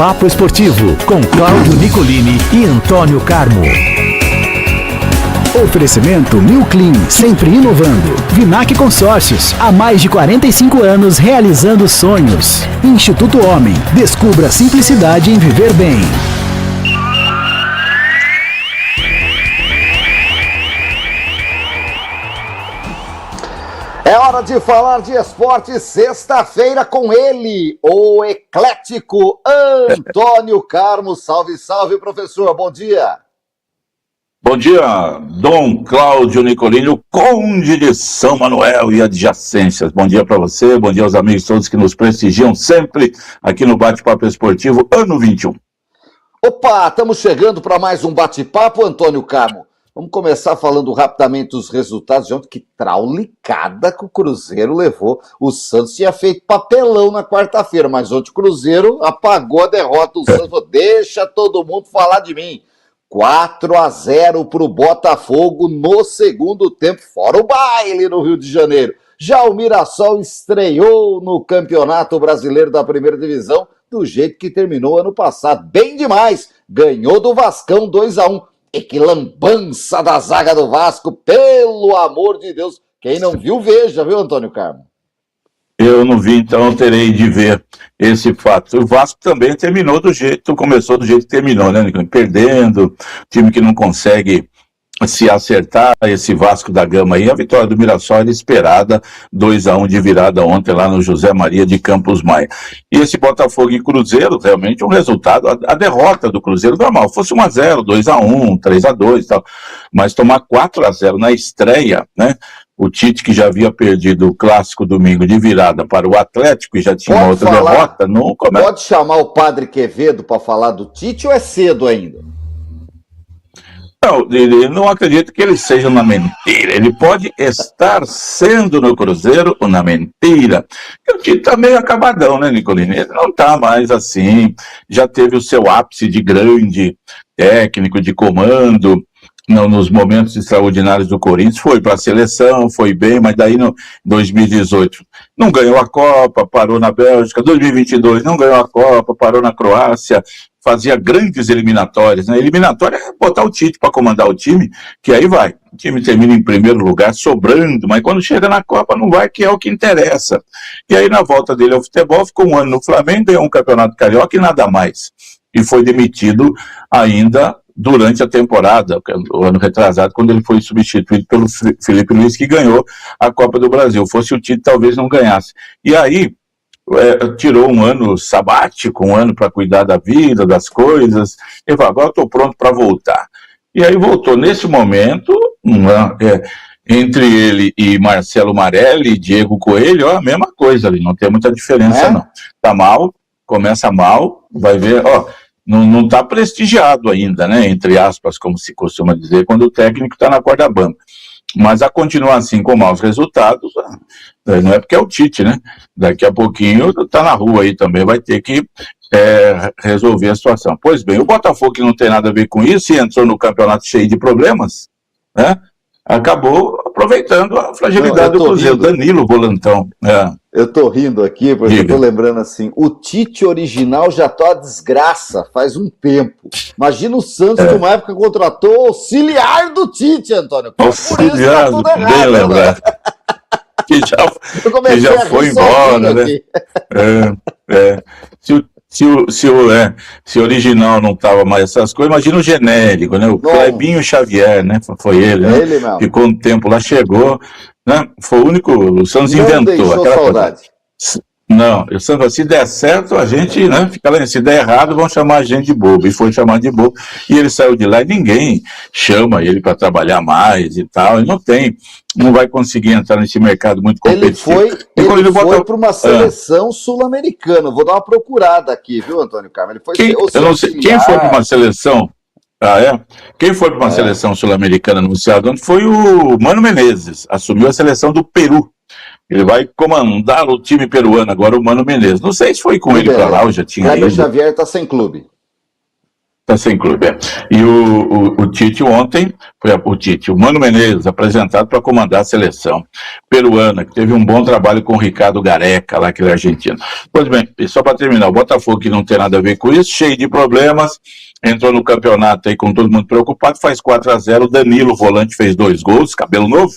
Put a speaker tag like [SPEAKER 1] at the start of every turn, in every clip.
[SPEAKER 1] Bate-Papo Esportivo, com Cláudio Nicolini e Antônio Carmo. Oferecimento New Clean, sempre inovando. Vinac Consórcios, há mais de 45 anos realizando sonhos. Instituto Homem, descubra a simplicidade em viver bem.
[SPEAKER 2] É hora de falar de esporte, sexta-feira com ele, o eclético Antônio Carmo. Salve, salve, professor, bom dia.
[SPEAKER 3] Bom dia, Dom Cláudio Nicolini, o Conde de São Manuel e adjacências. Bom dia para você, bom dia aos amigos todos que nos prestigiam sempre aqui no Bate-Papo Esportivo, ano 21.
[SPEAKER 2] Opa, estamos chegando para mais um bate-papo, Antônio Carmo. Vamos começar falando rapidamente dos resultados de ontem. Que traulicada que o Cruzeiro levou. O Santos tinha feito papelão na quarta-feira, mas ontem o Cruzeiro apagou a derrota. O Santos falou, deixa todo mundo falar de mim. 4-0 para o Botafogo no segundo tempo, fora o baile no Rio de Janeiro. Já o Mirassol estreou no Campeonato Brasileiro da Primeira Divisão do jeito que terminou ano passado. Bem demais, ganhou do Vascão 2-1. E que lambança da zaga do Vasco, pelo amor de Deus. Quem não viu, veja, viu, Antônio Carmo?
[SPEAKER 3] Eu não vi, então terei de ver esse fato. O Vasco também terminou do jeito, começou do jeito que terminou, né, Nicolini? Perdendo, time que não consegue se acertar, esse Vasco da Gama aí. A vitória do Mirassol era esperada, 2-1 de virada ontem lá no José Maria de Campos Maia. E esse Botafogo e Cruzeiro, realmente um resultado, a derrota do Cruzeiro normal, fosse 1-0, 2-1, 3-2 e tal, mas tomar 4-0 na estreia, né? O Tite, que já havia perdido o clássico domingo de virada para o Atlético e já tinha uma outra derrota, não começa.
[SPEAKER 2] Pode chamar o Padre Quevedo para falar do Tite ou é cedo ainda?
[SPEAKER 3] Não, ele não acredito que ele seja uma mentira. Ele pode estar sendo no Cruzeiro uma mentira. O Tite tá meio acabadão, né, Nicolini? Ele não tá mais assim. Já teve o seu ápice de grande técnico, de comando. Nos momentos extraordinários do Corinthians, foi para a seleção, foi bem, mas daí no 2018 não ganhou a Copa, parou na Bélgica, 2022 não ganhou a Copa, parou na Croácia, fazia grandes eliminatórias, né? Eliminatória é botar o Tite para comandar o time, que aí vai, o time termina em primeiro lugar, sobrando, mas quando chega na Copa não vai, que é o que interessa. E aí na volta dele ao futebol, ficou um ano no Flamengo, ganhou um campeonato carioca e nada mais. E foi demitido ainda durante a temporada, o ano retrasado, quando ele foi substituído pelo Felipe Luiz, que ganhou a Copa do Brasil. Fosse o Tite, talvez não ganhasse. E aí, tirou um ano sabático, um ano para cuidar da vida, das coisas, e falou, agora estou pronto para voltar. E aí voltou. Nesse momento, entre ele e Marcelo Marelli e Diego Coelho, a mesma coisa ali, não tem muita diferença não. Tá mal, começa mal, vai ver, não está prestigiado ainda, né, entre aspas, como se costuma dizer, quando o técnico está na corda bamba. Mas a continuar assim com maus resultados, não é porque é o Tite, né? Daqui a pouquinho está na rua aí também, vai ter que resolver a situação. Pois bem, o Botafogo, que não tem nada a ver com isso e entrou no campeonato cheio de problemas, né? Acabou aproveitando a fragilidade do Cruzeiro. Danilo, volantão.
[SPEAKER 2] Eu tô rindo aqui, porque eu tô lembrando assim, o Tite original já tá uma desgraça faz um tempo. Imagina o Santos, que uma época contratou o auxiliar do Tite, Antônio.
[SPEAKER 3] Auxiliar, tá bem lembrado. Que já foi embora, né? Se o original não tava mais essas coisas, imagina o genérico, né? O Clebinho Xavier, né? Foi ele, né?
[SPEAKER 2] Ele mesmo.
[SPEAKER 3] Ficou um tempo lá, chegou, né? Foi o único, o Santos inventou aquela
[SPEAKER 2] saudade.
[SPEAKER 3] Coisa. Não, o Santos, se der certo, a gente, né? Fica lá, se der errado, vão chamar a gente de bobo. E foi chamado de bobo. E ele saiu de lá e ninguém chama ele para trabalhar mais e tal. Ele não vai conseguir entrar nesse mercado muito competitivo.
[SPEAKER 2] Ele foi para uma seleção sul-americana. Vou dar uma procurada aqui, viu, Antônio Carmo? Ele foi
[SPEAKER 3] eu não sei, quem foi para uma seleção? Quem foi para uma seleção sul-americana anunciada ontem foi o Mano Menezes. Assumiu a seleção do Peru. Ele vai comandar o time peruano agora, o Mano Menezes. Não sei se foi com ele para lá, ou já tinha ido.
[SPEAKER 2] Xavier está sem clube.
[SPEAKER 3] Tá sem clube, é. E o Tite ontem, o Mano Menezes, apresentado para comandar a seleção peruana, que teve um bom trabalho com o Ricardo Gareca, lá que ele é argentino. Pois bem, e só para terminar, o Botafogo, que não tem nada a ver com isso, cheio de problemas, entrou no campeonato aí com todo mundo preocupado, faz 4-0, o Danilo, volante, fez 2 gols, cabelo novo,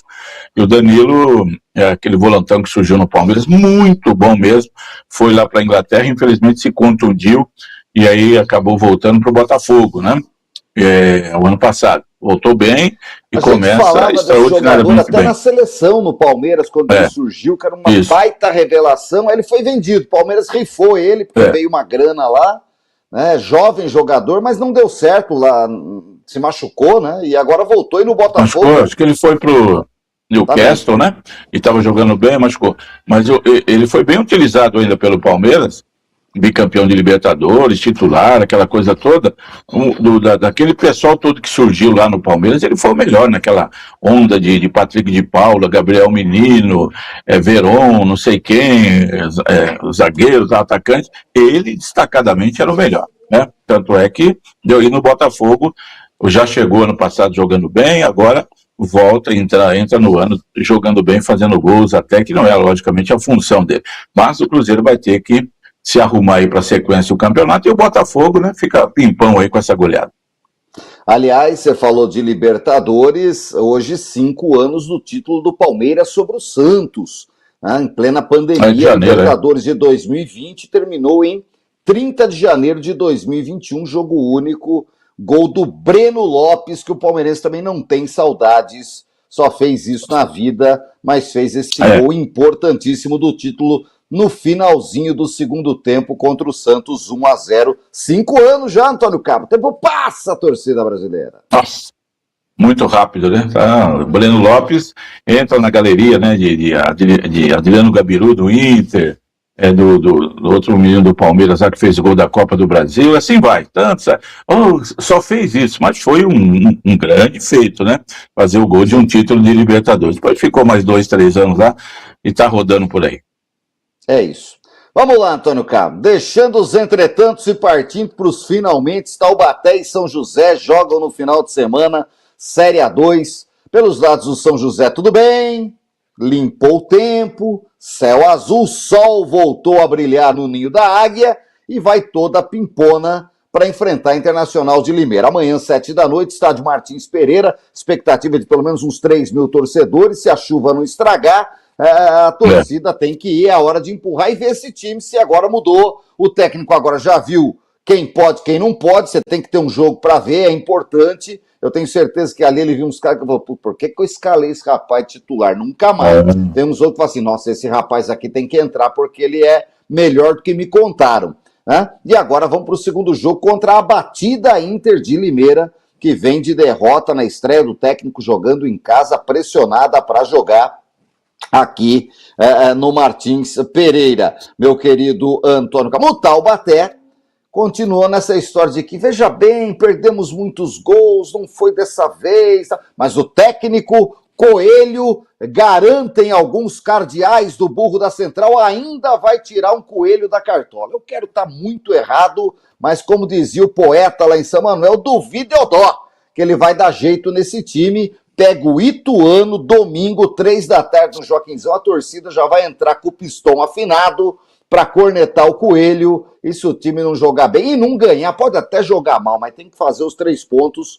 [SPEAKER 3] e o Danilo, aquele volantão que surgiu no Palmeiras, muito bom mesmo, foi lá para a Inglaterra, infelizmente se contundiu, e aí acabou voltando para o Botafogo, né? O ano passado. Voltou bem e começa extraordinariamente
[SPEAKER 2] até
[SPEAKER 3] bem.
[SPEAKER 2] Na seleção, no Palmeiras, quando ele surgiu, que era uma baita revelação, aí ele foi vendido. O Palmeiras rifou ele, porque veio uma grana lá, né? Jovem jogador, mas não deu certo lá, se machucou, né? E agora voltou e no Botafogo.
[SPEAKER 3] Machucou, acho que ele foi pro Newcastle, né? E estava jogando bem, machucou. Mas ele foi bem utilizado ainda pelo Palmeiras, bicampeão de Libertadores, titular, aquela coisa toda, daquele pessoal todo que surgiu lá no Palmeiras, ele foi o melhor naquela onda de Patrick de Paula, Gabriel Menino, Veron, não sei quem, zagueiros, atacantes, ele destacadamente era o melhor, né? Tanto é que deu aí no Botafogo, já chegou ano passado jogando bem, agora volta, entra no ano jogando bem, fazendo gols, até que não é logicamente a função dele, mas o Cruzeiro vai ter que se arrumar aí para a sequência do campeonato, e o Botafogo, né, fica pimpão aí com essa goleada.
[SPEAKER 2] Aliás, você falou de Libertadores, hoje 5 anos do título do Palmeiras sobre o Santos, né, em plena pandemia. Libertadores de 2020 terminou em 30 de janeiro de 2021, jogo único, gol do Breno Lopes, que o palmeirense também não tem saudades, só fez isso na vida, mas fez esse gol importantíssimo do título no finalzinho do segundo tempo contra o Santos, 1-0. 5 anos já, Antônio Cabo. O tempo passa, a torcida brasileira.
[SPEAKER 3] Nossa, muito rápido, né? O Breno Lopes entra na galeria, né, de Adriano Gabiru, do Inter, do outro menino do Palmeiras lá que fez o gol da Copa do Brasil, assim vai. Só fez isso, mas foi um grande feito, né? Fazer o gol de um título de Libertadores. Depois ficou mais 2, 3 anos lá e tá rodando por aí.
[SPEAKER 2] É isso. Vamos lá, Antônio Cabo. Deixando os entretantos e partindo para os finalmente, Taubaté e São José jogam no final de semana, Série A2. Pelos lados do São José, tudo bem? Limpou o tempo, céu azul, sol voltou a brilhar no ninho da águia e vai toda a pimpona para enfrentar a Internacional de Limeira. Amanhã, 7 da noite, estádio Martins Pereira, expectativa de pelo menos uns 3 mil torcedores, se a chuva não estragar, a torcida tem que ir, é a hora de empurrar e ver esse time, se agora mudou, o técnico agora já viu quem pode, quem não pode, você tem que ter um jogo para ver, é importante, eu tenho certeza que ali ele viu uns caras que falou, por que eu escalei esse rapaz titular? Nunca mais. Tem uns outros que falam assim, nossa, esse rapaz aqui tem que entrar porque ele é melhor do que me contaram, né? E agora vamos para o segundo jogo contra a abatida Inter de Limeira, que vem de derrota na estreia do técnico jogando em casa, pressionada para jogar aqui no Martins Pereira, meu querido Antônio Cabo. O Taubaté continuou nessa história de que, veja bem, perdemos muitos gols, não foi dessa vez, mas o técnico Coelho, garantem alguns cardeais do Burro da Central, ainda vai tirar um coelho da cartola. Eu quero estar muito errado, mas como dizia o poeta lá em São Manuel, duvido eu dó, que ele vai dar jeito nesse time. Pega o Ituano, domingo, 3 da tarde no Joaquinzão, a torcida já vai entrar com o pistão afinado para cornetar o Coelho, e se o time não jogar bem e não ganhar, pode até jogar mal, mas tem que fazer os 3 pontos,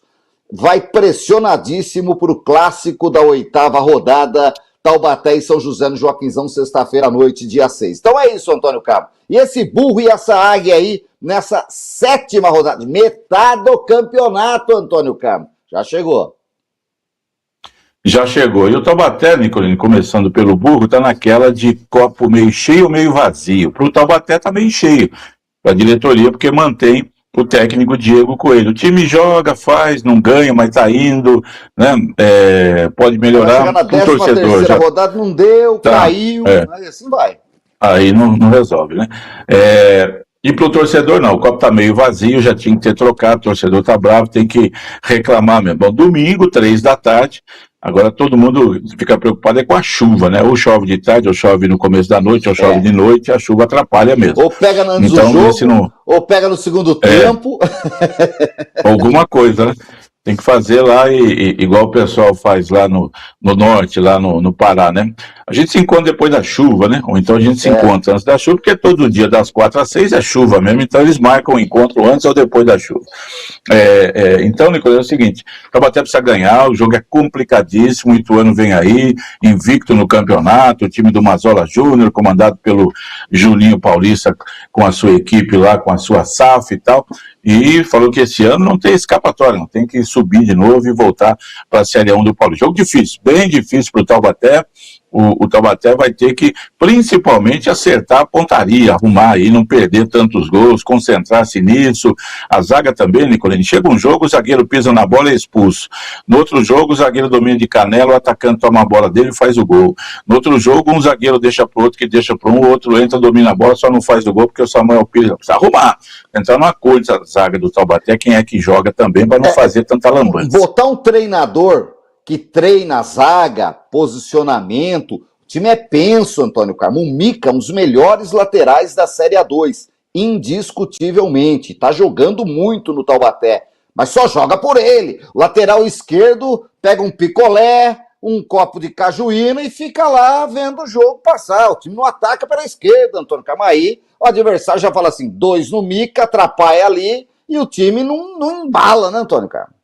[SPEAKER 2] vai pressionadíssimo para o clássico da 8ª rodada, Taubaté e São José no Joaquinzão, sexta-feira à noite, dia 6. Então é isso, Antônio Cabo. E esse burro e essa águia aí, nessa 7ª rodada, metade do campeonato, Antônio Cabo, já chegou.
[SPEAKER 3] Já chegou. E o Taubaté, Nicolini, começando pelo burro, tá naquela de copo meio cheio ou meio vazio. Para o Taubaté tá meio cheio, para a diretoria, porque mantém o técnico Diego Coelho. O time joga, faz, não ganha, mas tá indo, né? Pode melhorar.
[SPEAKER 2] Na 13ª
[SPEAKER 3] já...
[SPEAKER 2] rodada não deu, caiu, aí assim vai.
[SPEAKER 3] Aí não resolve, né? E pro torcedor não, o copo tá meio vazio, já tinha que ter trocado, o torcedor tá bravo, tem que reclamar mesmo. Bom, domingo, 3 da tarde, Agora todo mundo fica preocupado com a chuva, né? Ou chove de tarde, ou chove no começo da noite, ou chove de noite, a chuva atrapalha mesmo.
[SPEAKER 2] Ou pega antes do
[SPEAKER 3] Então,
[SPEAKER 2] jogo, ou pega no segundo tempo.
[SPEAKER 3] Alguma coisa, né? Tem que fazer lá igual o pessoal faz lá no norte, lá no Pará, né? A gente se encontra depois da chuva, né? Ou então a gente se encontra antes da chuva, porque todo dia das 4 às 6 é chuva mesmo, então eles marcam o encontro antes ou depois da chuva. Então, Nicolas, é o seguinte, o Taubaté precisa ganhar, o jogo é complicadíssimo, o Ituano vem aí, invicto no campeonato, o time do Mazola Júnior, comandado pelo Juninho Paulista, com a sua equipe lá, com a sua SAF e tal, e falou que esse ano não tem escapatória, não tem que subir de novo e voltar para a Série 1 do Paulista. Jogo difícil, bem difícil para o Taubaté. O Taubaté vai ter que, principalmente, acertar a pontaria, arrumar aí, não perder tantos gols, concentrar-se nisso. A zaga também, Nicolini, chega um jogo, o zagueiro pisa na bola e é expulso. No outro jogo, o zagueiro domina de canela, o atacante toma a bola dele e faz o gol. No outro jogo, um zagueiro deixa pro outro, que deixa pro um, o outro entra, domina a bola, só não faz o gol porque o Samuel Pires precisa arrumar. Entrar numa acordo da zaga do Taubaté, quem é que joga também, para não fazer tanta lambança.
[SPEAKER 2] Botar um treinador que treina a zaga, posicionamento, o time é penso, Antônio Carmo. O Mica, um dos melhores laterais da Série A2, indiscutivelmente, está jogando muito no Taubaté, mas só joga por ele. O lateral esquerdo pega um picolé, um copo de cajuína e fica lá vendo o jogo passar. O time não ataca pela esquerda, Antônio Carmo. Aí o adversário já fala assim, 2 no Mica, atrapalha ali, e o time não embala, né, Antônio Carmo?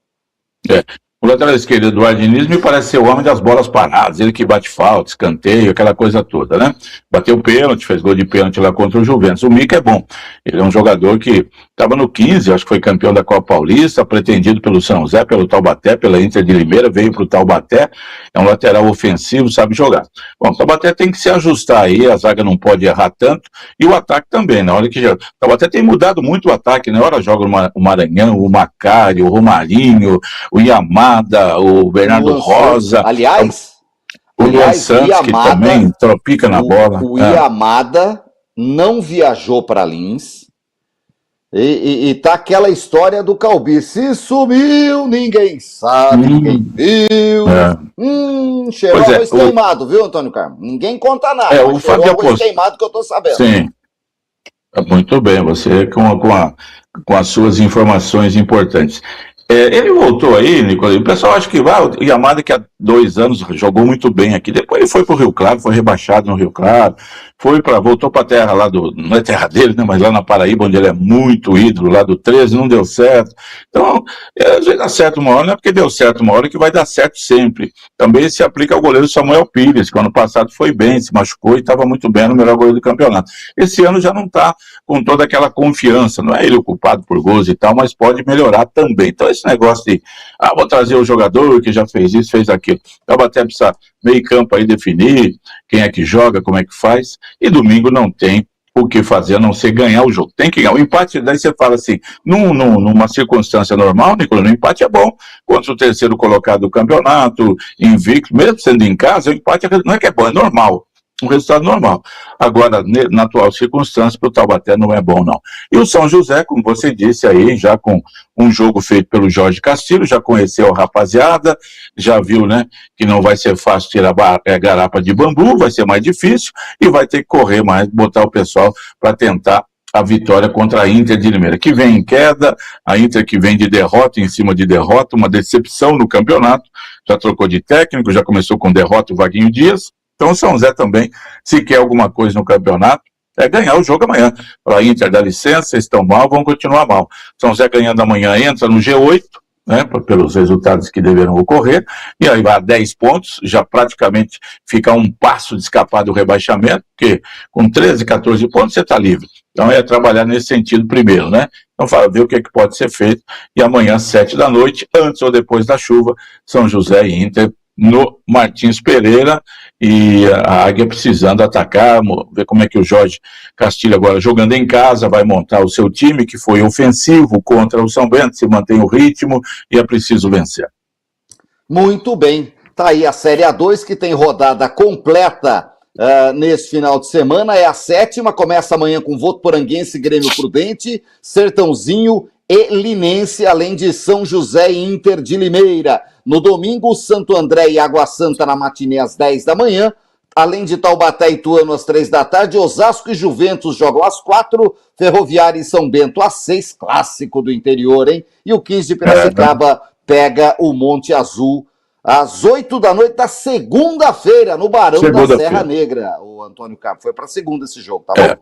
[SPEAKER 3] O lateral esquerdo, Eduardo Diniz, me parece ser o homem das bolas paradas, ele que bate falta, escanteio, aquela coisa toda, né? Bateu pênalti, fez gol de pênalti lá contra o Juventus. O Mica é bom, ele é um jogador que estava no 15, acho que foi campeão da Copa Paulista, pretendido pelo São José, pelo Taubaté, pela Inter de Limeira, veio para o Taubaté, é um lateral ofensivo, sabe jogar. Bom, o Taubaté tem que se ajustar aí, a zaga não pode errar tanto, e o ataque também, na hora que o Taubaté tem mudado muito o ataque, na hora joga o Maranhão, o Macário, o Romarinho, o Iamar, o Bernardo Rosa.
[SPEAKER 2] Aliás,
[SPEAKER 3] o Luan Santos, Iamada, que também tropica na bola.
[SPEAKER 2] O Iamada não viajou para Lins e tá aquela história do Calbi. Se sumiu, ninguém sabe, ninguém viu. Cheirou arroz queimado, viu, Antônio Carmo? Ninguém conta nada.
[SPEAKER 3] O fato de
[SPEAKER 2] arroz queimado que eu tô sabendo.
[SPEAKER 3] Sim. Muito bem, você com as suas informações importantes. Ele voltou aí, Nicolas, o pessoal acha que o Yamada, que há 2 anos jogou muito bem aqui, depois ele foi pro Rio Claro, foi rebaixado no Rio Claro, voltou pra terra lá não é terra dele, né, mas lá na Paraíba, onde ele é muito ídolo, lá do 13, não deu certo. Então, às vezes dá certo uma hora, não é porque deu certo uma hora que vai dar certo sempre. Também se aplica ao goleiro Samuel Pires, que ano passado foi bem, se machucou e estava muito bem no melhor goleiro do campeonato. Esse ano já não está com toda aquela confiança, não é ele o culpado por gols e tal, mas pode melhorar também. Então esse negócio de, vou trazer o jogador que já fez isso, fez aquilo. O Taubaté precisa meio campo aí definir quem é que joga, como é que faz, e domingo não tem o que fazer a não ser ganhar o jogo. Tem que ganhar. O empate, daí você fala assim, numa circunstância normal, Nicolas, o empate é bom. Contra o terceiro colocado do campeonato, invicto, mesmo sendo em casa, o empate não é que é bom, é normal. Um resultado normal. Agora, na atual circunstância, para o Taubaté não é bom, não. E o São José, como você disse aí, já com um jogo feito pelo Jorge Castilho, já conheceu a rapaziada, já viu, né, que não vai ser fácil tirar garapa de bambu, vai ser mais difícil, e vai ter que correr mais, botar o pessoal para tentar a vitória contra a Inter de Limeira, que vem em queda, a Inter que vem de derrota em cima de derrota, uma decepção no campeonato, já trocou de técnico, já começou com derrota o Vaguinho Dias. Então o São José também, se quer alguma coisa no campeonato, é ganhar o jogo amanhã. Para a Inter dar licença, eles estão mal, vão continuar mal. São José ganhando amanhã entra no G8, né, pelos resultados que deverão ocorrer, e aí vai a 10 pontos, já praticamente fica um passo de escapar do rebaixamento, porque com 13, 14 pontos você está livre. Então é trabalhar nesse sentido primeiro, né? Então ver o que pode ser feito, e amanhã, 7 da noite, antes ou depois da chuva, São José e Inter no Martins Pereira, e a Águia precisando atacar, ver como é que o Jorge Castilho agora jogando em casa, vai montar o seu time, que foi ofensivo contra o São Bento, se mantém o ritmo, e é preciso vencer.
[SPEAKER 2] Muito bem, tá aí a Série A2, que tem rodada completa nesse final de semana, é a 7ª, começa amanhã com Votuporanguense, Grêmio Prudente, Sertãozinho e Linense, além de São José e Inter de Limeira. No domingo, Santo André e Água Santa na matinê às 10 da manhã. Além de Taubaté e Ituano às 3 da tarde, Osasco e Juventus jogam às 4, Ferroviária e São Bento às 6, clássico do interior, hein? E o 15 de Piracicaba pega o Monte Azul às 8 da noite da segunda-feira, no Barão da Serra Negra. O Antônio Carmo foi para segunda esse jogo, tá bom?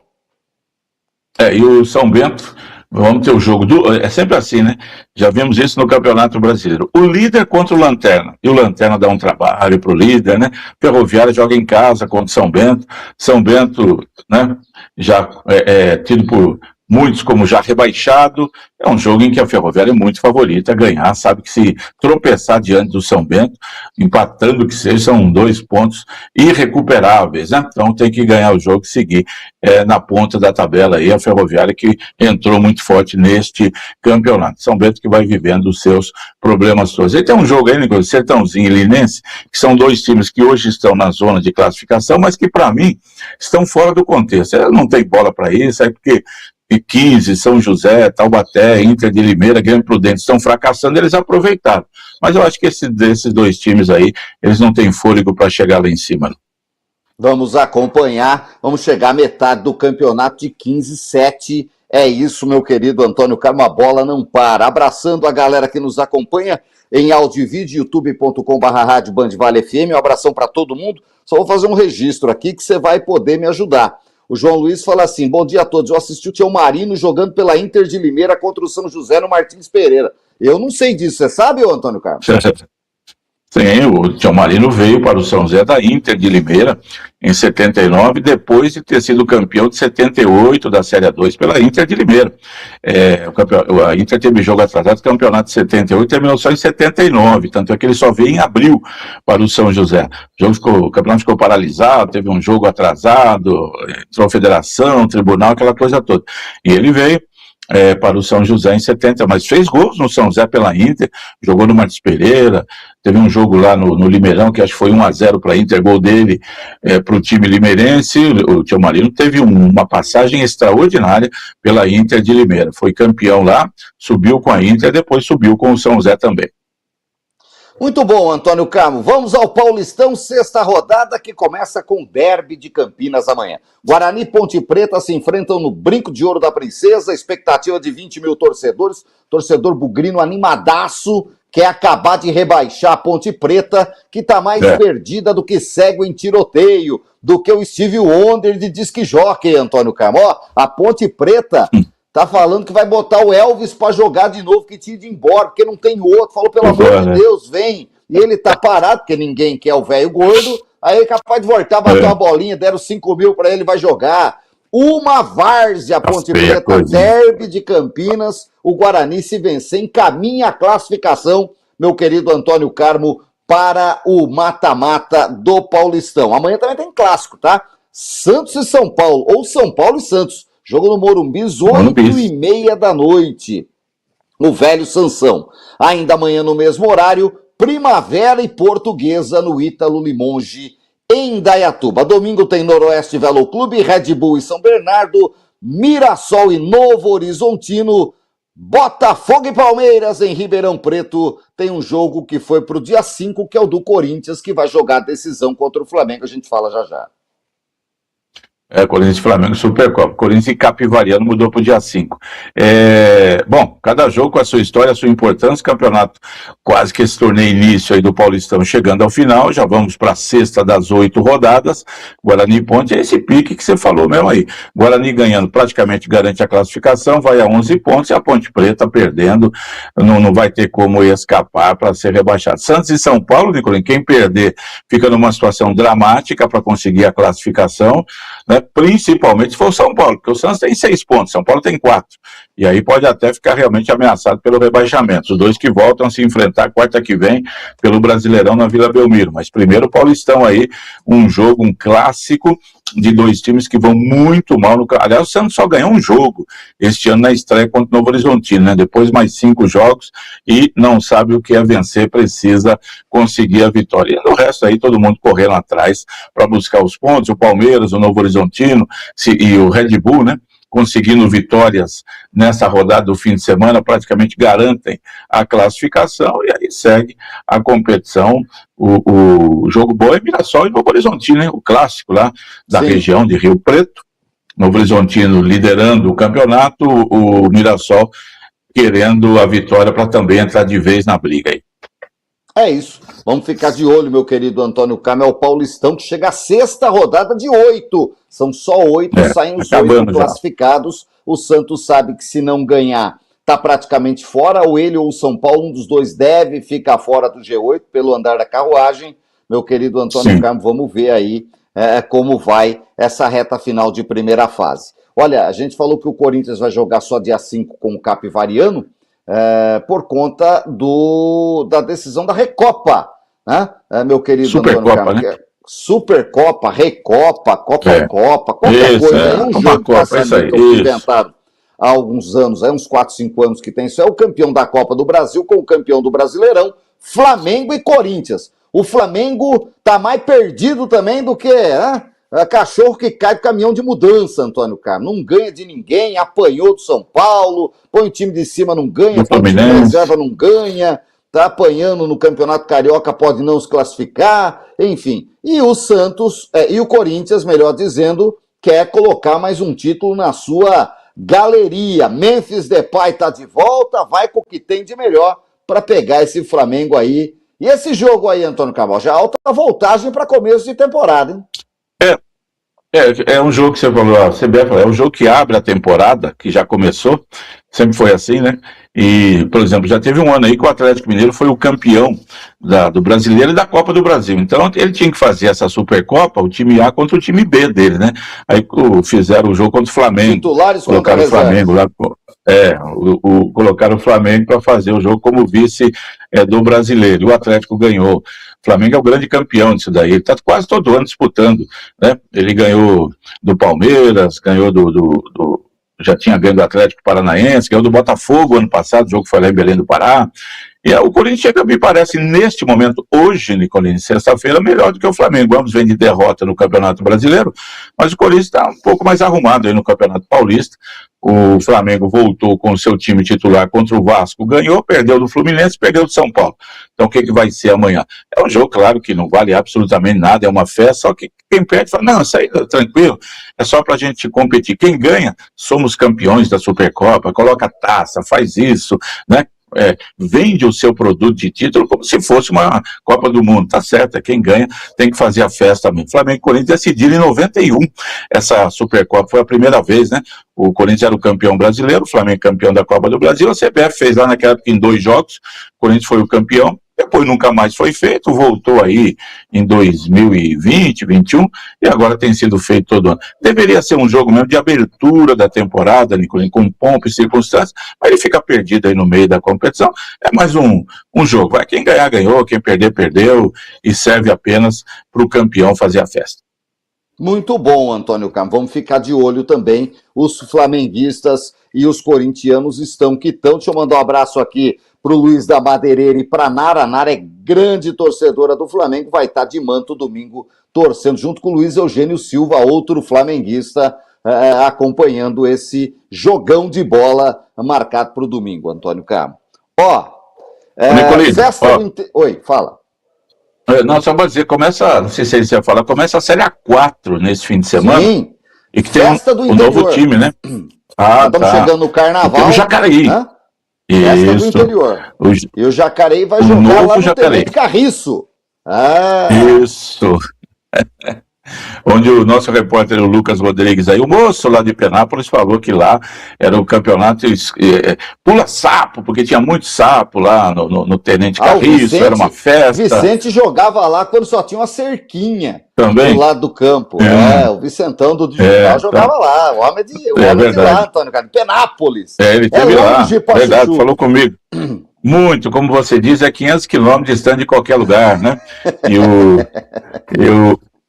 [SPEAKER 3] E o São Bento, vamos ter o jogo é sempre assim, né? Já vimos isso no Campeonato Brasileiro. O líder contra o Lanterna. E o Lanterna dá um trabalho pro líder, né? Ferroviária joga em casa contra o São Bento. São Bento, né? Já tido por muitos como já rebaixado. É um jogo em que a Ferroviária é muito favorita a ganhar, sabe que se tropeçar diante do São Bento, empatando que seja, são 2 pontos irrecuperáveis, né? Então tem que ganhar o jogo e seguir na ponta da tabela aí, a Ferroviária que entrou muito forte neste campeonato. São Bento que vai vivendo os seus problemas todos. E tem um jogo aí, Nicolas, Sertãozinho e Linense, que são 2 times que hoje estão na zona de classificação, mas que para mim estão fora do contexto. Não tem bola para isso, aí porque 15, São José, Taubaté, Inter de Limeira, Grêmio Prudente estão fracassando, eles aproveitaram. Mas eu acho que desses 2 times aí, eles não têm fôlego para chegar lá em cima.
[SPEAKER 2] Vamos acompanhar, vamos chegar à metade do campeonato de 15-7. É isso, meu querido Antônio Carmo, a bola não para. Abraçando a galera que nos acompanha em áudio e vídeo, youtube.com/rádio Band Vale FM. Um abração para todo mundo. Só vou fazer um registro aqui que você vai poder me ajudar. O João Luiz fala assim, bom dia a todos, eu assisti o Tião Marino jogando pela Inter de Limeira contra o São José no Martins Pereira. Eu não sei disso, você sabe, Antônio Carlos?
[SPEAKER 3] Sim, o Tião Marino veio para o São José da Inter de Limeira em 79, depois de ter sido campeão de 78 da Série 2 pela Inter de Limeira. A Inter teve jogo atrasado, o campeonato de 78 terminou só em 79, tanto é que ele só veio em abril para o São José. O campeonato ficou paralisado, teve um jogo atrasado, entrou a federação, tribunal, aquela coisa toda. E ele veio para o São José em 70, mas fez gols no São José pela Inter, jogou no Martins Pereira, teve um jogo lá no Limeirão, que acho que foi 1-0 para a Inter, gol dele para o time limeirense. O Tião Marino teve uma passagem extraordinária pela Inter de Limeira, foi campeão lá, subiu com a Inter, depois subiu com o São José também.
[SPEAKER 2] Muito bom, Antônio Carmo. Vamos ao Paulistão, 6ª rodada, que começa com o Derby de Campinas amanhã. Guarani e Ponte Preta se enfrentam no Brinco de Ouro da Princesa, expectativa de 20 mil torcedores, torcedor bugrino animadaço, quer acabar de rebaixar a Ponte Preta, que está mais perdida do que cego em tiroteio, do que o Stevie Wonder de disc jockey, Antônio Carmo. Ó, a Ponte Preta tá falando que vai botar o Elvis pra jogar de novo, que tinha ido embora, porque não tem outro. Falou, pelo amor de Deus, vem. E ele tá parado, porque ninguém quer o velho gordo. Aí ele é capaz de voltar, bater uma bolinha, deram 5 mil pra ele, vai jogar. Uma várzea, Ponte Preta, Derby de Campinas. O Guarani, se vencer, encaminha a classificação, meu querido Antônio Carmo, para o mata-mata do Paulistão. Amanhã também tem clássico, tá? Santos e São Paulo, ou São Paulo e Santos. Jogo no Morumbi, 8h30 da noite. O velho Sansão. Ainda amanhã no mesmo horário, Primavera e Portuguesa no Ítalo Limonge, em Indaiatuba. Domingo tem Noroeste Velo Clube, Red Bull e São Bernardo, Mirassol e Novo Horizontino, Botafogo e Palmeiras em Ribeirão Preto. Tem um jogo que foi para o dia 5, que é o do Corinthians, que vai jogar a decisão contra o Flamengo. A gente fala já já.
[SPEAKER 3] Corinthians e Flamengo, Supercopa. Corinthians e Capivariano mudou para o dia 5. Bom, cada jogo com a sua história, a sua importância. Campeonato quase que esse torneio início aí do Paulistão chegando ao final. Já vamos para a 6ª das 8 rodadas. Guarani e Ponte, é esse pique que você falou mesmo aí. Guarani ganhando praticamente garante a classificação, vai a 11 pontos, e a Ponte Preta perdendo, não vai ter como escapar para ser rebaixado. Santos e São Paulo, Nicolinho, quem perder fica numa situação dramática para conseguir a classificação, né? Principalmente se for o São Paulo, porque o Santos tem 6 pontos, São Paulo tem 4, e aí pode até ficar realmente ameaçado pelo rebaixamento. Os dois que voltam a se enfrentar quarta que vem pelo Brasileirão na Vila Belmiro, mas primeiro o Paulistão aí, um jogo, um clássico de 2 times que vão muito mal no... Aliás, o Santos só ganhou um jogo este ano na estreia contra o Novo Horizontino, né? Depois mais 5 jogos e não sabe o que é vencer, precisa conseguir a vitória. E no resto aí, todo mundo correndo atrás para buscar os pontos, o Palmeiras, o Novo Horizontino e o Red Bull, né? conseguindo vitórias nessa rodada do fim de semana, praticamente garantem a classificação, e aí segue a competição. O jogo bom é Mirassol e Novo Horizontino, né? O clássico lá da região de Rio Preto. Novo Horizontino liderando o campeonato, o Mirassol querendo a vitória para também entrar de vez na briga aí.
[SPEAKER 2] É isso. Vamos ficar de olho, meu querido Antônio Carmo. É o Paulistão que chega à 6ª rodada de 8. São só 8, saem os 8 classificados. O Santos sabe que se não ganhar, está praticamente fora. Ou ele ou o São Paulo, um dos dois deve ficar fora do G8 pelo andar da carruagem. Meu querido Antônio Carmo, vamos ver aí como vai essa reta final de primeira fase. Olha, a gente falou que o Corinthians vai jogar só dia 5 com o Capivariano, por conta da decisão da Recopa, né? Meu querido
[SPEAKER 3] Supercopa,
[SPEAKER 2] Antônio Carmo,
[SPEAKER 3] né?
[SPEAKER 2] Supercopa, Recopa, Copa, qualquer
[SPEAKER 3] isso,
[SPEAKER 2] coisa. É um jogo que está sendo inventado há alguns anos, uns 4, 5 anos que tem isso. É o campeão da Copa do Brasil com o campeão do Brasileirão, Flamengo e Corinthians. O Flamengo tá mais perdido também do que cachorro que cai do caminhão de mudança, Antônio Carmo. Não ganha de ninguém, apanhou do São Paulo, põe o time de cima, não ganha, põe o time de reserva, não ganha, tá apanhando no Campeonato Carioca, pode não se classificar, enfim. E o Santos, e o Corinthians, melhor dizendo, quer colocar mais um título na sua galeria. Memphis Depay tá de volta, vai com o que tem de melhor para pegar esse Flamengo aí. E esse jogo aí, Antônio Carvalho, já alta voltagem para começo de temporada, hein?
[SPEAKER 3] É um jogo que você falou, a CBF, é um jogo que abre a temporada, que já começou, sempre foi assim, né? E, por exemplo, já teve um ano aí que o Atlético Mineiro foi o campeão do Brasileiro e da Copa do Brasil. Então, ele tinha que fazer essa Supercopa, o time A contra o time B dele, né? Aí fizeram o jogo contra o Flamengo.
[SPEAKER 2] Titulares
[SPEAKER 3] colocaram o Flamengo lá. Colocaram o Flamengo para fazer o jogo como vice do Brasileiro. E o Atlético ganhou. O Flamengo é o grande campeão disso daí. Ele está quase todo ano disputando, né? Ele ganhou do Palmeiras, ganhou já tinha ganho do Atlético Paranaense, ganhou do Botafogo ano passado, o jogo foi lá em Belém do Pará. E o Corinthians chega, me parece, neste momento, hoje, Nicolini, sexta-feira, melhor do que o Flamengo. Ambos vêm de derrota no Campeonato Brasileiro, mas o Corinthians está um pouco mais arrumado aí no Campeonato Paulista. O Flamengo voltou com o seu time titular contra o Vasco, ganhou, perdeu do Fluminense, perdeu do São Paulo. Então o que vai ser amanhã? É um jogo, claro, que não vale absolutamente nada, é uma festa, só que quem perde fala, não, isso aí tá tranquilo, é só pra gente competir. Quem ganha, somos campeões da Supercopa, coloca taça, faz isso, né? Vende o seu produto de título como se fosse uma Copa do Mundo, tá certo, quem ganha tem que fazer a festa também. Flamengo e Corinthians decidiram em 91 essa Supercopa, foi a primeira vez, né? O Corinthians era o campeão brasileiro, o Flamengo campeão da Copa do Brasil, a CBF fez lá naquela época em 2 jogos, o Corinthians foi o campeão, depois nunca mais foi feito, voltou aí em 2020, 2021, e agora tem sido feito todo ano. Deveria ser um jogo mesmo de abertura da temporada, Nicolini, com pompa e circunstâncias, mas ele fica perdido aí no meio da competição. É mais um jogo. Quem ganhar, ganhou, quem perder, perdeu, e serve apenas para o campeão fazer a festa.
[SPEAKER 2] Muito bom, Antônio Carmo. Vamos ficar de olho também. Os flamenguistas e os corintianos estão que estão. Deixa eu mandar um abraço aqui para o Luiz da Madeireira e para a Nara. A Nara é grande torcedora do Flamengo, vai estar de manto domingo torcendo junto com o Luiz Eugênio Silva, outro flamenguista, acompanhando esse jogão de bola marcado para o domingo, Antônio Carmo. Oi, fala.
[SPEAKER 3] Não, só para dizer, não sei se você ia falar, começa a Série A4 nesse fim de semana.
[SPEAKER 2] Sim,
[SPEAKER 3] e que tem um novo time, né?
[SPEAKER 2] Estamos chegando no Carnaval.
[SPEAKER 3] Tem o Jacareí.
[SPEAKER 2] Festa do interior. E o Jacareí vai jogar lá no Tenente Carriço.
[SPEAKER 3] Isso. Onde o nosso repórter, o Lucas Rodrigues, aí, o moço lá de Penápolis, falou que lá era o campeonato pula sapo, porque tinha muito sapo lá no Tenente Carriço, era uma festa.
[SPEAKER 2] Vicente jogava lá quando só tinha uma cerquinha
[SPEAKER 3] também
[SPEAKER 2] do lado do campo. O Vicentão do Digital jogava lá, o homem de lá, Antônio Carlos, Penápolis.
[SPEAKER 3] Ele esteve lá, verdade, falou comigo. Muito, como você diz, é 500 quilômetros distante de qualquer lugar, né?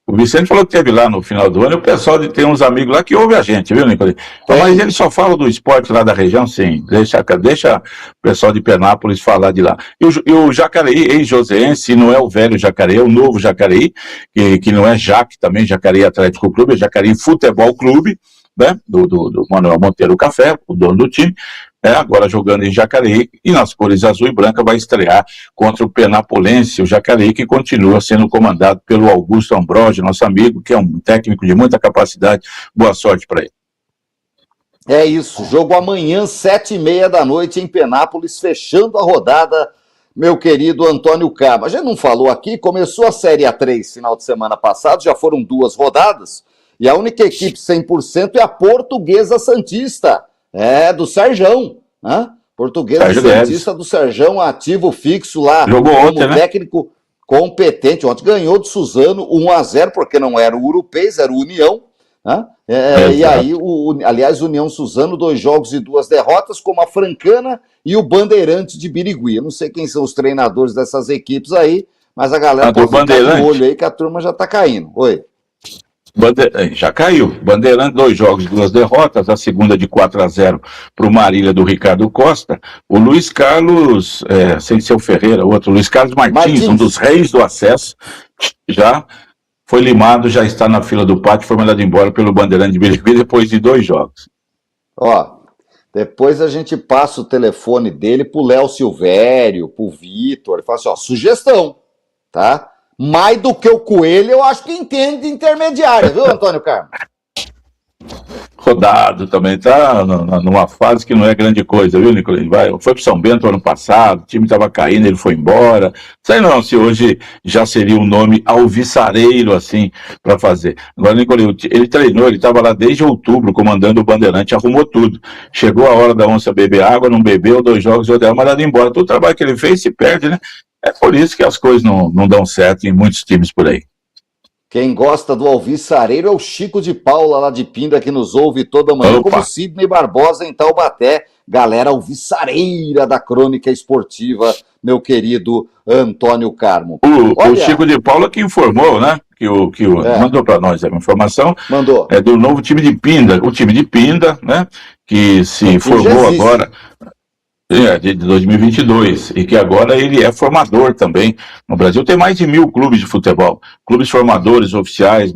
[SPEAKER 3] O Vicente falou que esteve lá no final do ano, e o pessoal tem uns amigos lá que ouvem a gente, viu, Nicolini? Mas ele só fala do esporte lá da região, sim. Deixa o pessoal de Penápolis falar de lá. E o Jacareí, ex-joseense, não é o velho Jacareí, é o novo Jacareí, que não é Jaque também, Jacareí Atlético Clube, é Jacareí Futebol Clube, né, do Manuel Monteiro Café, o dono do time, agora jogando em Jacareí, e nas cores azul e branca vai estrear contra o Penapolense, o Jacareí, que continua sendo comandado pelo Augusto Ambrosio, nosso amigo, que é um técnico de muita capacidade. Boa sorte para ele.
[SPEAKER 2] É isso, jogo amanhã, 7h30 da noite em Penápolis, fechando a rodada, meu querido Antônio Carmo. A gente não falou aqui, começou a Série A3 final de semana passado, já foram 2 rodadas, e a única equipe 100% é a Portuguesa Santista, do Serjão, né? Portuguesa
[SPEAKER 3] Sérgio
[SPEAKER 2] Santista
[SPEAKER 3] Guedes.
[SPEAKER 2] do Serjão, ativo fixo lá,
[SPEAKER 3] Jogou
[SPEAKER 2] como
[SPEAKER 3] ontem, né?
[SPEAKER 2] técnico competente. Ontem ganhou do Suzano 1-0, porque não era o Urupês, era o União, né? E aí, aliás, União Suzano, 2 jogos e 2 derrotas, como a Francana e o Bandeirante de Birigui. Eu não sei quem são os treinadores dessas equipes aí, mas a galera pode ficar de olho aí que a turma já tá caindo. Oi.
[SPEAKER 3] Já caiu. Bandeirante, 2 jogos e 2 derrotas, a segunda de 4-0 para o Marília do Ricardo Costa. O Luiz Carlos, sem ser o Ferreira, o outro, Luiz Carlos Martins, um dos reis do acesso, já foi limado, já está na fila do pátio, foi mandado embora pelo Bandeirante de Birigui depois de 2 jogos.
[SPEAKER 2] Ó, depois a gente passa o telefone dele pro Léo Silvério, pro Vitor, ele fala assim, ó, sugestão, tá? Mais do que o Coelho, eu acho que entende de intermediária, viu, Antônio Carmo?
[SPEAKER 3] Rodado também, tá numa fase que não é grande coisa, viu, Nicolino? Foi pro São Bento ano passado, o time estava caindo, ele foi embora. Sei não se hoje já seria um nome alvissareiro, assim, para fazer. Agora, Nicolino, ele treinou, ele estava lá desde outubro, comandando o Bandeirante, arrumou tudo. Chegou a hora da onça beber água, não bebeu, 2 jogos, já deu mandado embora. Todo o trabalho que ele fez se perde, né? É por isso que as coisas não dão certo em muitos times por aí.
[SPEAKER 2] Quem gosta do alvissareiro é o Chico de Paula, lá de Pinda, que nos ouve toda manhã,
[SPEAKER 3] Opa.
[SPEAKER 2] como o Sidney Barbosa em Taubaté. Galera alvissareira da crônica esportiva, meu querido Antônio Carmo.
[SPEAKER 3] O Chico de Paula que informou, né? Mandou para nós a informação.
[SPEAKER 2] Mandou.
[SPEAKER 3] É do novo time de Pinda. O time de Pinda, né? Que se formou agora. De 2022, e que agora ele é formador também. No Brasil tem mais de 1000 clubes de futebol, clubes formadores oficiais,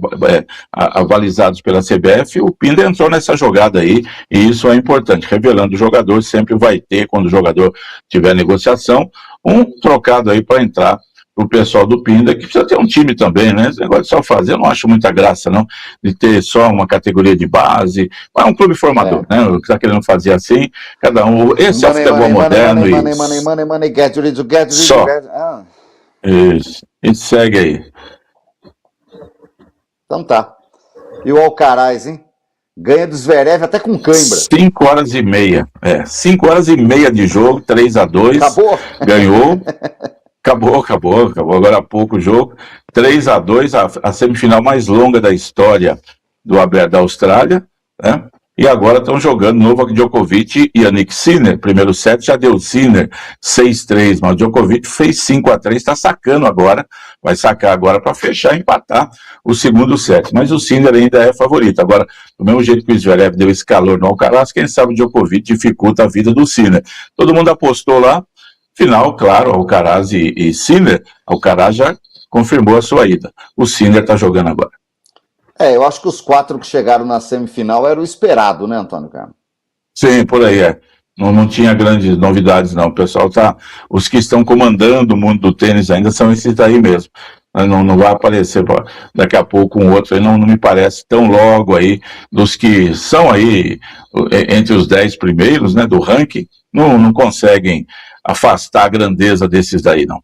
[SPEAKER 3] avalizados pela CBF. O Pinda entrou nessa jogada aí, e isso é importante, revelando o jogador. Sempre vai ter, quando o jogador tiver negociação, um trocado aí para entrar o pessoal do Pinda, que precisa ter um time também, né? Esse negócio de só fazer, eu não acho muita graça, não, de ter só uma categoria de base. Mas é um clube formador, né? O que está querendo fazer assim, cada um. Esse é o futebol moderno.
[SPEAKER 2] Money, get rid,
[SPEAKER 3] só. Isso. E segue aí.
[SPEAKER 2] Então tá. E o Alcaraz, hein? Ganha do Zverev até com cãibra.
[SPEAKER 3] 5h30. 5h30 de jogo, 3-2.
[SPEAKER 2] Acabou?
[SPEAKER 3] Ganhou. Acabou. Agora há pouco o jogo. 3-2, a semifinal mais longa da história do Aberto da Austrália, né? E agora estão jogando Novak Djokovic e Jannik Sinner. Primeiro set já deu Sinner 6-3, mas o Djokovic fez 5-3, está sacando agora, vai sacar agora para fechar, empatar o segundo set. Mas o Sinner ainda é favorito. Agora, do mesmo jeito que o Zverev deu esse calor no Alcaraz, quem sabe o Djokovic dificulta a vida do Sinner. Todo mundo apostou lá. Final, claro, Alcaraz e Sinner. Alcaraz já confirmou a sua ida. O Sinner está jogando agora.
[SPEAKER 2] Eu acho que os 4 que chegaram na semifinal era o esperado, né, Antônio Carlos?
[SPEAKER 3] Sim, por aí Não tinha grandes novidades, não. O pessoal tá. Os que estão comandando o mundo do tênis ainda são esses daí mesmo. Não vai aparecer daqui a pouco um outro aí, não me parece tão logo aí, dos que são aí entre os 10 primeiros, né, do ranking, não conseguem afastar a grandeza desses daí, não.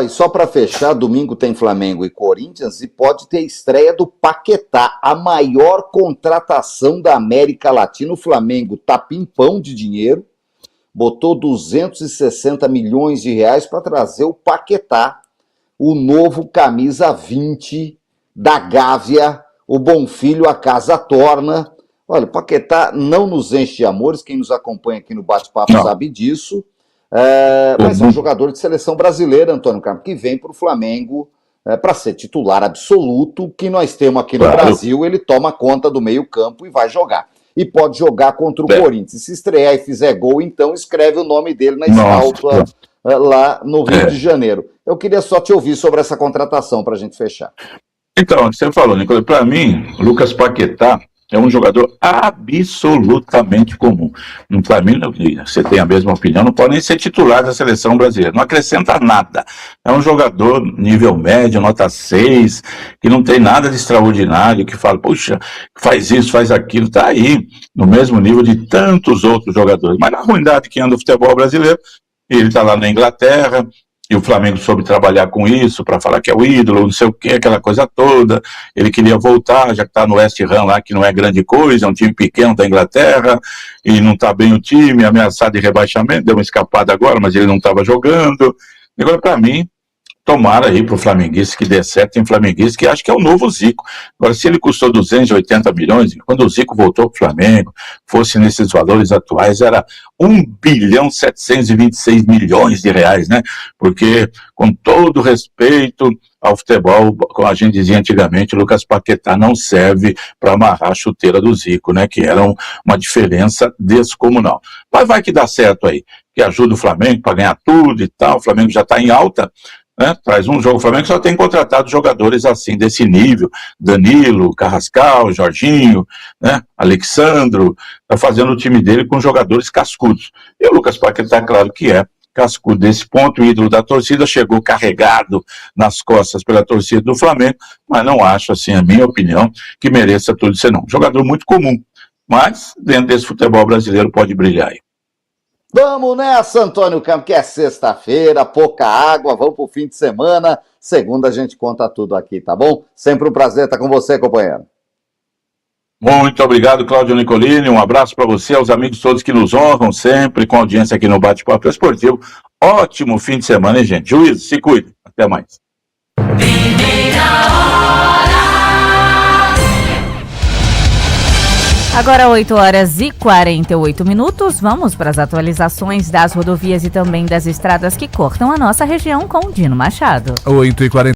[SPEAKER 2] E só para fechar, domingo tem Flamengo e Corinthians e pode ter estreia do Paquetá, a maior contratação da América Latina. O Flamengo tá pimpão de dinheiro, botou 260 milhões de reais para trazer o Paquetá, o novo camisa 20 da Gávea, o Bonfilho a casa torna. Olha, o Paquetá não nos enche de amores, quem nos acompanha aqui no Bate-Papo sabe disso. Mas é um jogador de seleção brasileira, Antônio Carlos, que vem para o Flamengo para ser titular absoluto, que nós temos aqui no Brasil. Ele toma conta do meio-campo e vai jogar. E pode jogar contra o Corinthians. Se estrear e fizer gol, então escreve o nome dele na estátua lá no Rio de Janeiro. Eu queria só te ouvir sobre essa contratação para a gente fechar.
[SPEAKER 3] Então, você falou, Nicolas, para mim, Lucas Paquetá é um jogador absolutamente comum. No Flamengo, você tem a mesma opinião, não pode nem ser titular da seleção brasileira, não acrescenta nada. É um jogador nível médio, nota 6, que não tem nada de extraordinário, que fala, puxa, faz isso, faz aquilo, tá aí, no mesmo nível de tantos outros jogadores. Mas na ruindade que anda o futebol brasileiro, ele tá lá na Inglaterra, e o Flamengo soube trabalhar com isso, para falar que é o ídolo, não sei o que, aquela coisa toda. Ele queria voltar, já que está no West Ham lá, que não é grande coisa, é um time pequeno da Inglaterra, e não está bem o time, ameaçado de rebaixamento, deu uma escapada agora, mas ele não estava jogando. Agora, para mim, tomara aí pro flamenguista que dê certo, tem flamenguista que acha que é o novo Zico. Agora, se ele custou 280 milhões, quando o Zico voltou pro Flamengo, fosse nesses valores atuais, era 1.726 bilhões de reais, né? Porque, com todo respeito ao futebol, como a gente dizia antigamente, o Lucas Paquetá não serve para amarrar a chuteira do Zico, né? Que era uma diferença descomunal. Mas vai que dá certo aí, que ajuda o Flamengo para ganhar tudo e tal, o Flamengo já está em alta, né? Traz um jogo, o Flamengo só tem contratado jogadores assim, desse nível, Danilo, Carrascal, Jorginho, né? Alexandro, tá fazendo o time dele com jogadores cascudos. E o Lucas Paquetá, claro que é cascudo desse ponto, o ídolo da torcida, chegou carregado nas costas pela torcida do Flamengo, mas não acho, assim, a minha opinião, que mereça tudo isso não. Jogador muito comum, mas dentro desse futebol brasileiro pode brilhar aí.
[SPEAKER 2] Vamos nessa, Antônio Campos, que é sexta-feira, pouca água, vamos pro fim de semana. Segunda a gente conta tudo aqui, tá bom? Sempre um prazer estar com você, companheiro.
[SPEAKER 3] Muito obrigado, Cláudio Nicolini. Um abraço para você, aos amigos todos que nos honram sempre com audiência aqui no Bate-Papo Esportivo. Ótimo fim de semana, hein, gente? Juízo, se cuide. Até mais.
[SPEAKER 4] Agora 8h48, vamos para as atualizações das rodovias e também das estradas que cortam a nossa região com o Dino Machado.
[SPEAKER 5] 8h40.